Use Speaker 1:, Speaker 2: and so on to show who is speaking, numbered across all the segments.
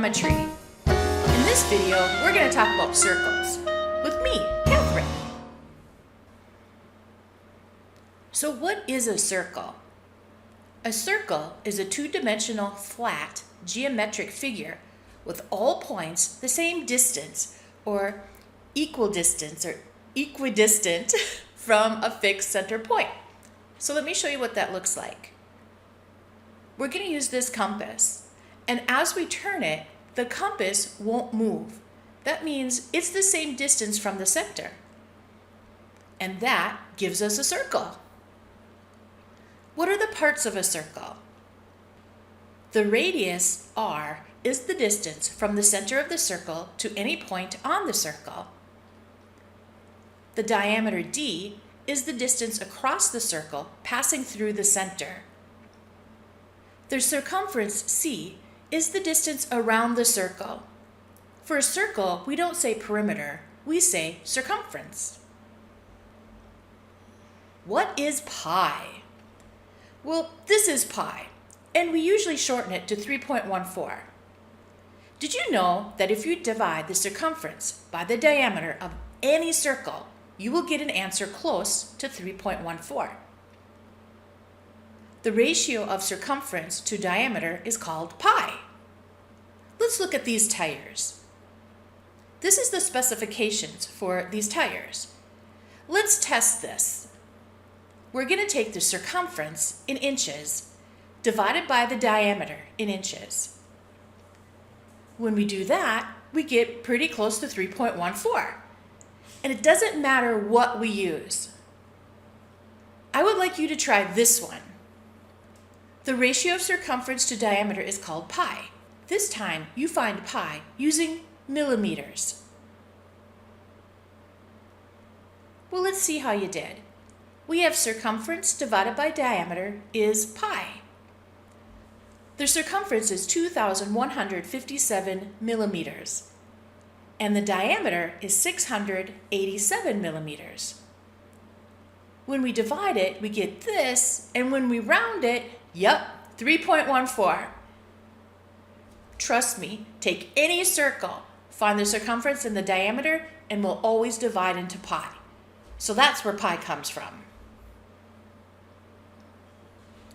Speaker 1: geometry. In this video, we're going to talk about circles with me, Kathryn. So what is a circle? A circle is a two-dimensional, flat, geometric figure with all points the same distance or equidistant from a fixed center point. So let me show you what that looks like. We're going to use this compass, and as we turn it, the compass won't move. That means it's the same distance from the center. And that gives us a circle. What are the parts of a circle? The radius, r, is the distance from the center of the circle to any point on the circle. The diameter, d, is the distance across the circle passing through the center. The circumference, c, is the distance around the circle. For a circle, we don't say perimeter, we say circumference. What is pi? Well, this is pi, and we usually shorten it to 3.14. Did you know that if you divide the circumference by the diameter of any circle, you will get an answer close to 3.14? The ratio of circumference to diameter is called pi. Let's look at these tires. This is the specifications for these tires. Let's test this. We're going to take the circumference in inches divided by the diameter in inches. When we do that, we get pretty close to 3.14. And it doesn't matter what we use. I would like you to try this one. The ratio of circumference to diameter is called pi. This time, you find pi using millimeters. Well, let's see how you did. We have circumference divided by diameter is pi. The circumference is 2,157 millimeters, and the diameter is 687 millimeters. When we divide it, we get this, and when we round it, yep, 3.14. Trust me, take any circle, find the circumference and the diameter, and we'll always divide into pi. So that's where pi comes from.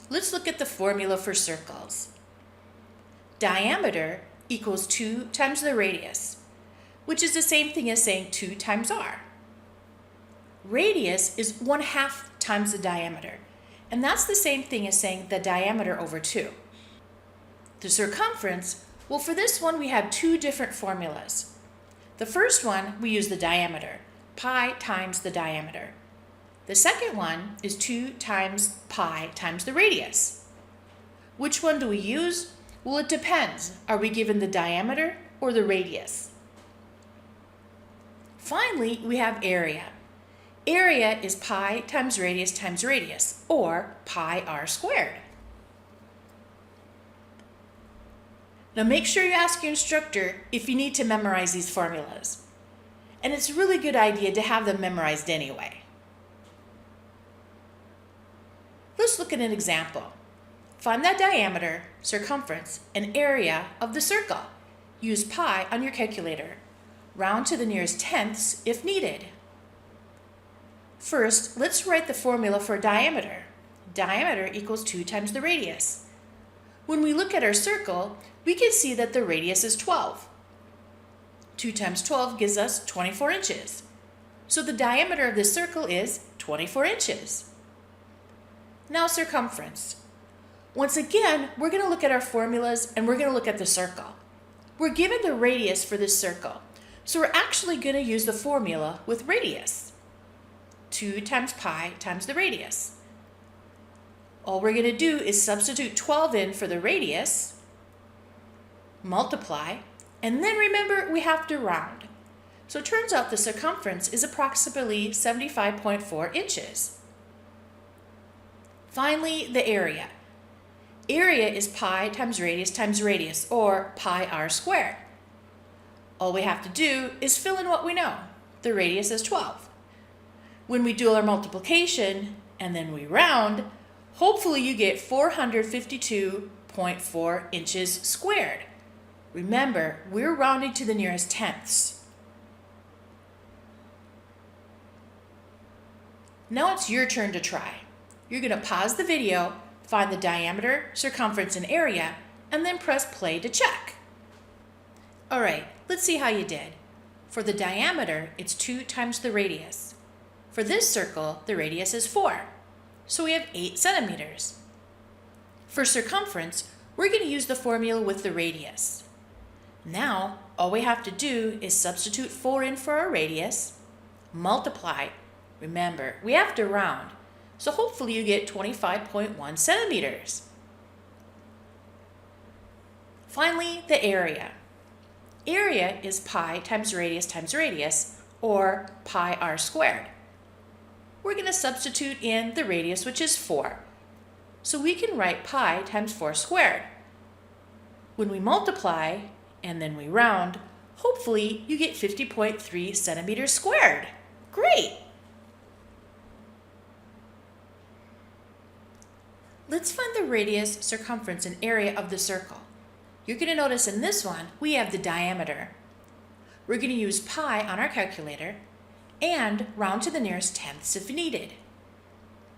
Speaker 1: Let's look at the formula for circles. Diameter equals 2 times the radius, which is the same thing as saying 2 times r. Radius is 1/2 times the diameter, and that's the same thing as saying the diameter over 2. The circumference, well, for this one we have two different formulas. The first one, we use the diameter, pi times the diameter. The second one is 2 times pi times the radius. Which one do we use? Well, it depends. Are we given the diameter or the radius? Finally, we have area. Area is pi times radius, or pi r squared. Now make sure you ask your instructor if you need to memorize these formulas. And it's a really good idea to have them memorized anyway. Let's look at an example. Find the diameter, circumference, and area of the circle. Use pi on your calculator. Round to the nearest tenths if needed. First, let's write the formula for diameter. Diameter equals 2 times the radius. When we look at our circle, we can see that the radius is 12. 2 times 12 gives us 24 inches. So the diameter of this circle is 24 inches. Now circumference. Once again, we're going to look at our formulas and we're going to look at the circle. We're given the radius for this circle, so we're actually going to use the formula with radius. 2 times pi times the radius. All we're going to do is substitute 12 in for the radius, multiply, and then remember we have to round. So it turns out the circumference is approximately 75.4 inches. Finally, the area. Area is pi times radius, or pi r squared. All we have to do is fill in what we know. The radius is 12. When we do our multiplication and then we round, hopefully you get 452.4 inches squared. Remember, we're rounding to the nearest tenths. Now it's your turn to try. You're going to pause the video, find the diameter, circumference, and area, and then press play to check. All right, let's see how you did. For the diameter, it's 2 times the radius. For this circle, the radius is 4, so we have 8 centimeters. For circumference, we're going to use the formula with the radius. Now, all we have to do is substitute 4 in for our radius, multiply. Remember, we have to round, so hopefully you get 25.1 centimeters. Finally, the area. Area is pi times radius, or pi r squared. We're going to substitute in the radius, which is 4. So we can write pi times 4 squared. When we multiply, and then we round, hopefully you get 50.3 centimeters squared. Great! Let's find the radius, circumference, and area of the circle. You're going to notice in this one, we have the diameter. We're going to use pi on our calculator and round to the nearest tenths if needed.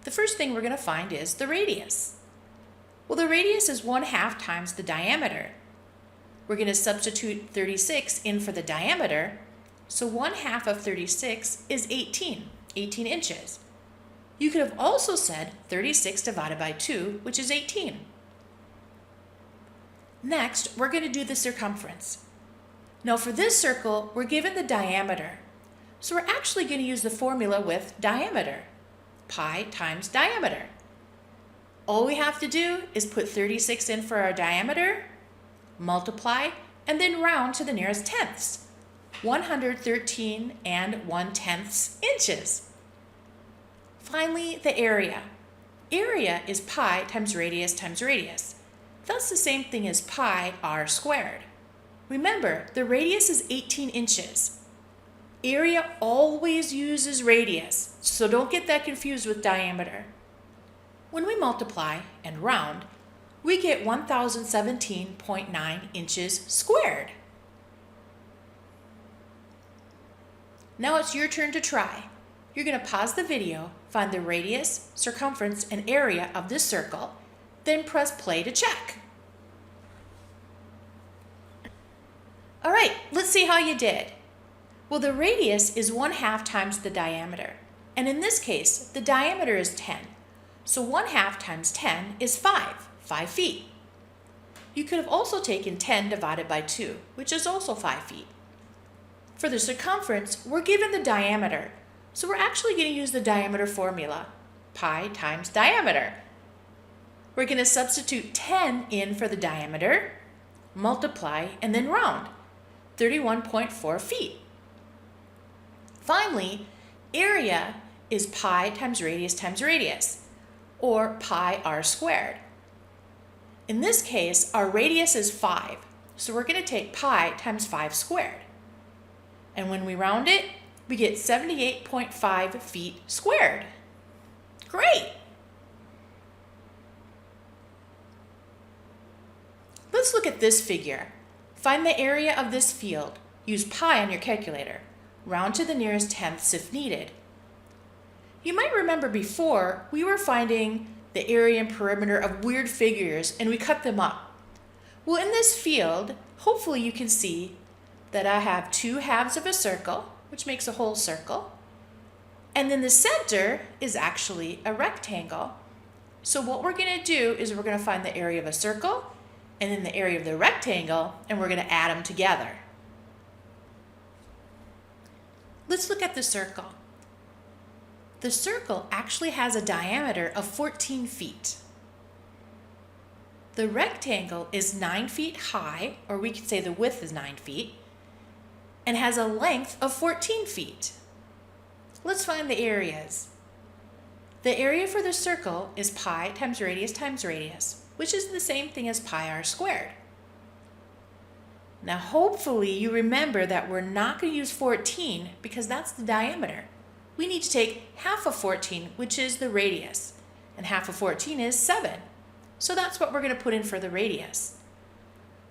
Speaker 1: The first thing we're going to find is the radius. Well, the radius is 1/2 times the diameter. We're going to substitute 36 in for the diameter, so 1/2 of 36 is 18 inches. You could have also said 36 divided by 2, which is 18. Next, we're going to do the circumference. Now for this circle, we're given the diameter, so we're actually going to use the formula with diameter, pi times diameter. All we have to do is put 36 in for our diameter, multiply, and then round to the nearest tenths, 113 1/10 inches. Finally, the area. Area is pi times radius. That's the same thing as pi r squared. Remember, the radius is 18 inches. Area always uses radius, so don't get that confused with diameter. When we multiply and round, we get 1017.9 inches squared. Now it's your turn to try. You're going to pause the video, find the radius, circumference, and area of this circle, then press play to check. All right, let's see how you did. Well, the radius is 1/2 times the diameter, and in this case, the diameter is 10, so 1/2 times 10 is 5 feet. You could have also taken 10 divided by 2, which is also 5 feet. For the circumference, we're given the diameter, so we're actually going to use the diameter formula, pi times diameter. We're going to substitute 10 in for the diameter, multiply, and then round, 31.4 feet. Finally, area is pi times radius, or pi r squared. In this case, our radius is 5, so we're going to take pi times 5 squared. And when we round it, we get 78.5 feet squared. Great! Let's look at this figure. Find the area of this field. Use pi on your calculator. Round to the nearest tenths if needed. You might remember before, we were finding the area and perimeter of weird figures and we cut them up. Well, in this field, hopefully you can see that I have 2 halves of a circle, which makes a whole circle. And then the center is actually a rectangle. So what we're going to do is we're going to find the area of a circle and then the area of the rectangle, and we're going to add them together. Let's look at the circle. The circle actually has a diameter of 14 feet. The rectangle is 9 feet high, or we could say the width is 9 feet, and has a length of 14 feet. Let's find the areas. The area for the circle is pi times radius, which is the same thing as pi r squared. Now hopefully you remember that we're not going to use 14 because that's the diameter. We need to take half of 14, which is the radius, and half of 14 is 7. So that's what we're going to put in for the radius.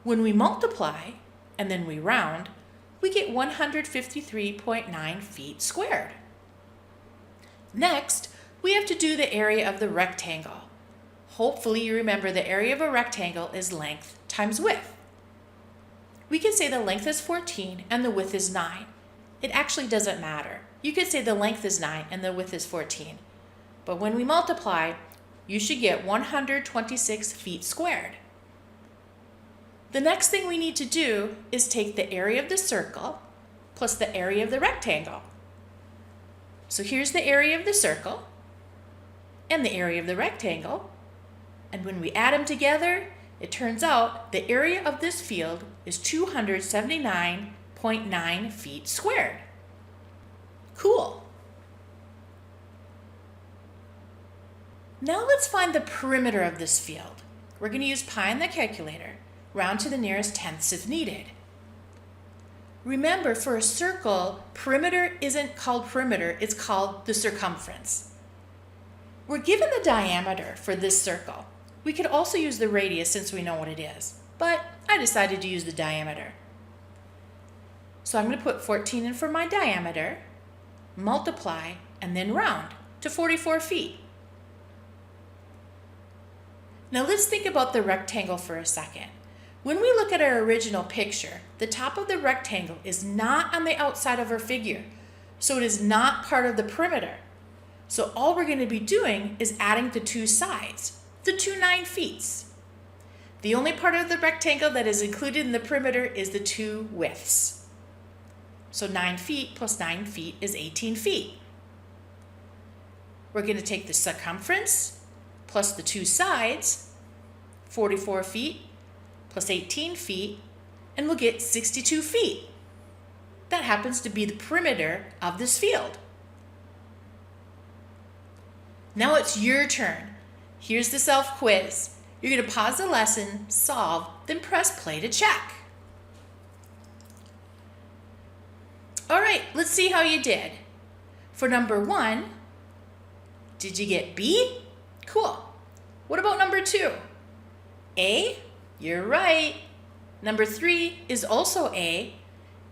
Speaker 1: When we multiply and then we round, we get 153.9 feet squared. Next, we have to do the area of the rectangle. Hopefully you remember the area of a rectangle is length times width. We can say the length is 14 and the width is 9. It actually doesn't matter. You could say the length is 9 and the width is 14. But when we multiply, you should get 126 feet squared. The next thing we need to do is take the area of the circle plus the area of the rectangle. So here's the area of the circle and the area of the rectangle. And when we add them together, it turns out the area of this field is 279.9 feet squared. Cool. Now let's find the perimeter of this field. We're going to use pi in the calculator. Round to the nearest tenths if needed. Remember, for a circle, perimeter isn't called perimeter, it's called the circumference. We're given the diameter for this circle. We could also use the radius since we know what it is, but I decided to use the diameter. So I'm going to put 14 in for my diameter, multiply, and then round to 44 feet. Now let's think about the rectangle for a second. When we look at our original picture, the top of the rectangle is not on the outside of our figure, so it is not part of the perimeter. So all we're going to be doing is adding the two sides, the two 9 feet. The only part of the rectangle that is included in the perimeter is the two widths. So 9 feet plus 9 feet is 18 feet. We're going to take the circumference plus the two sides, 44 feet, plus 18 feet, and we'll get 62 feet. That happens to be the perimeter of this field. Now it's your turn. Here's the self-quiz. You're going to pause the lesson, solve, then press play to check. All right, let's see how you did. For number 1, did you get B? Cool. What about number 2? A? You're right. Number 3 is also A,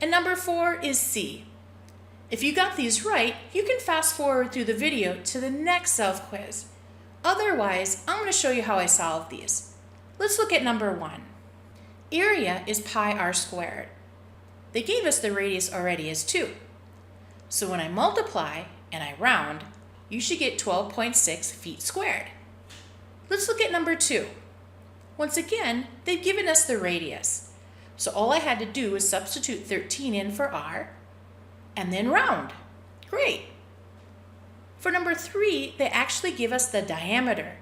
Speaker 1: and number 4 is C. If you got these right, you can fast forward through the video to the next self-quiz. Otherwise, I'm going to show you how I solved these. Let's look at number 1. Area is pi r squared. They gave us the radius already as 2. So when I multiply and I round, you should get 12.6 feet squared. Let's look at number 2. Once again, they've given us the radius. So all I had to do was substitute 13 in for r, and then round. Great. For number 3, they actually give us the diameter.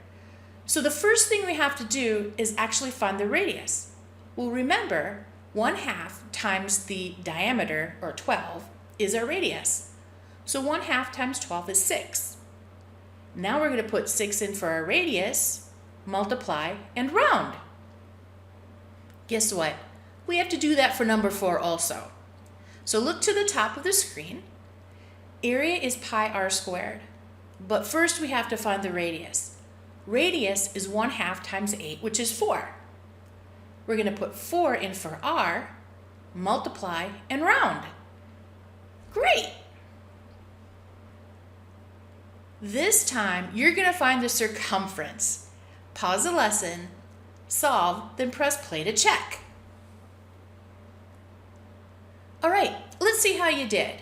Speaker 1: So the first thing we have to do is actually find the radius. Well, remember, 1/2 times the diameter, or 12, is our radius. So 1/2 times 12 is 6. Now we're going to put 6 in for our radius, multiply, and round. Guess what? We have to do that for number 4 also. So look to the top of the screen. Area is pi r squared. But first we have to find the radius. Radius is 1/2 times 8, which is 4. We're going to put 4 in for r, multiply, and round. Great! This time, you're going to find the circumference. Pause the lesson, solve, then press play to check. All right, let's see how you did.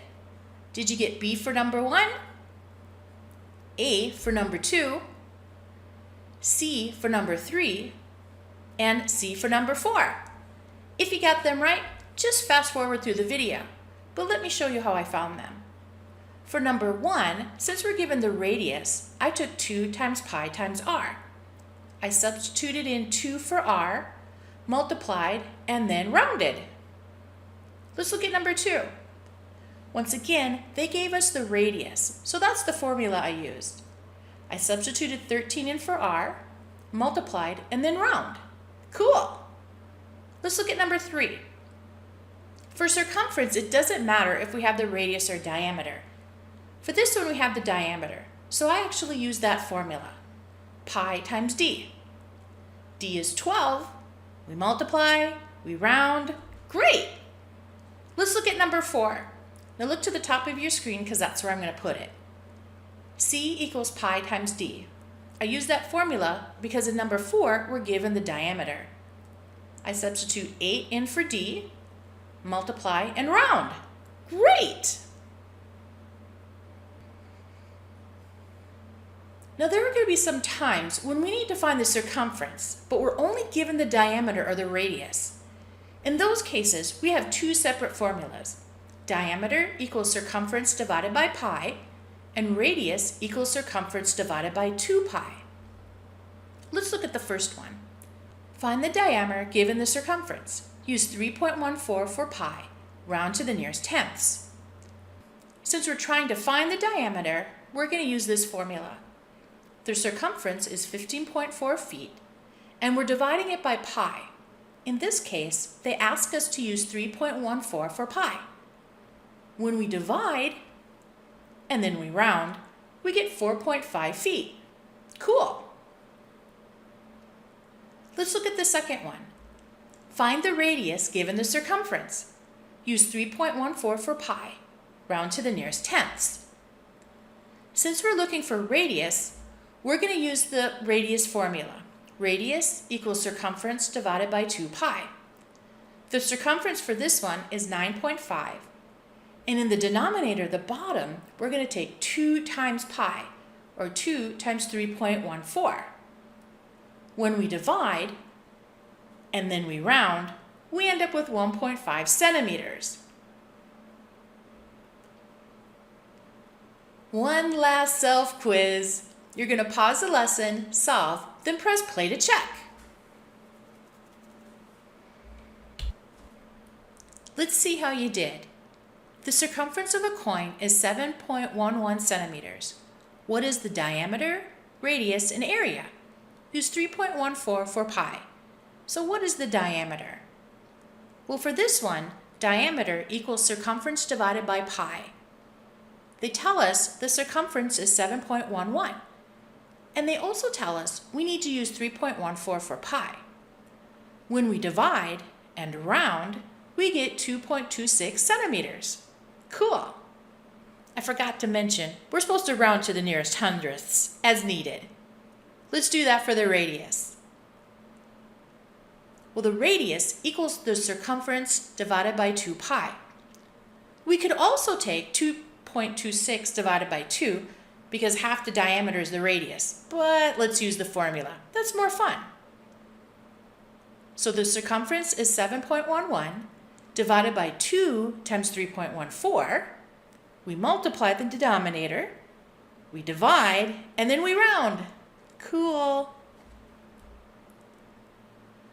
Speaker 1: Did you get B for number 1? A for number 2? C for number 3? And C for number 4? If you got them right, just fast forward through the video, but let me show you how I found them. For number 1, since we're given the radius, I took 2 times pi times r. I substituted in 2 for r, multiplied, and then rounded. Let's look at number 2. Once again, they gave us the radius, so that's the formula I used. I substituted 13 in for r, multiplied, and then round. Cool. Let's look at number 3. For circumference, it doesn't matter if we have the radius or diameter. For this one, we have the diameter, so I actually used that formula. Pi times d. D is 12. We multiply, we round. Great! Let's look at number 4. Now look to the top of your screen because that's where I'm going to put it. C equals pi times d. I use that formula because in number 4, we're given the diameter. I substitute 8 in for d, multiply, and round. Great! Now there are going to be some times when we need to find the circumference, but we're only given the diameter or the radius. In those cases, we have 2 separate formulas. Diameter equals circumference divided by pi, and radius equals circumference divided by 2 pi. Let's look at the first one. Find the diameter given the circumference. Use 3.14 for pi. Round to the nearest tenths. Since we're trying to find the diameter, we're going to use this formula. The circumference is 15.4 feet, and we're dividing it by pi. In this case, they ask us to use 3.14 for pi. When we divide, and then we round, we get 4.5 feet. Cool! Let's look at the second one. Find the radius given the circumference. Use 3.14 for pi. Round to the nearest tenths. Since we're looking for radius, we're going to use the radius formula. Radius equals circumference divided by 2 pi. The circumference for this one is 9.5. And in the denominator, the bottom, we're going to take 2 times pi, or 2 times 3.14. When we divide, and then we round, we end up with 1.5 centimeters. One last self-quiz. You're going to pause the lesson, solve, then press play to check. Let's see how you did. The circumference of a coin is 7.11 centimeters. What is the diameter, radius, and area? Use 3.14 for pi. So what is the diameter? Well, for this one, diameter equals circumference divided by pi. They tell us the circumference is 7.11. And they also tell us we need to use 3.14 for pi. When we divide and round, we get 2.26 centimeters. Cool. I forgot to mention, we're supposed to round to the nearest hundredths as needed. Let's do that for the radius. Well, the radius equals the circumference divided by 2 pi. We could also take 2.26 divided by 2 because half the diameter is the radius, but let's use the formula. That's more fun. So the circumference is 7.11 divided by 2 times 3.14. We multiply the denominator, we divide, and then we round. Cool.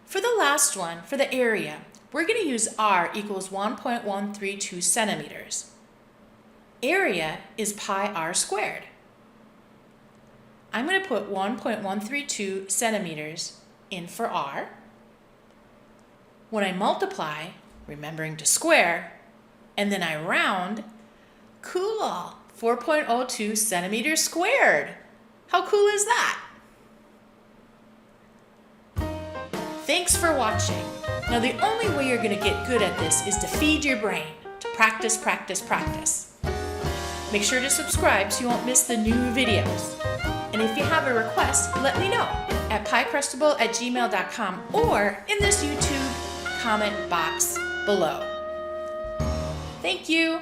Speaker 1: For the last one, for the area, we're going to use R equals 1.132 centimeters. Area is pi r squared. I'm going to put 1.132 centimeters in for R. When I multiply, remembering to square, and then I round, cool, 4.02 centimeters squared. How cool is that? Thanks for watching. Now the only way you're going to get good at this is to feed your brain, to practice, practice, practice. Make sure to subscribe so you won't miss the new videos. And if you have a request, let me know at piecrustable@gmail.com or in this YouTube comment box below. Thank you.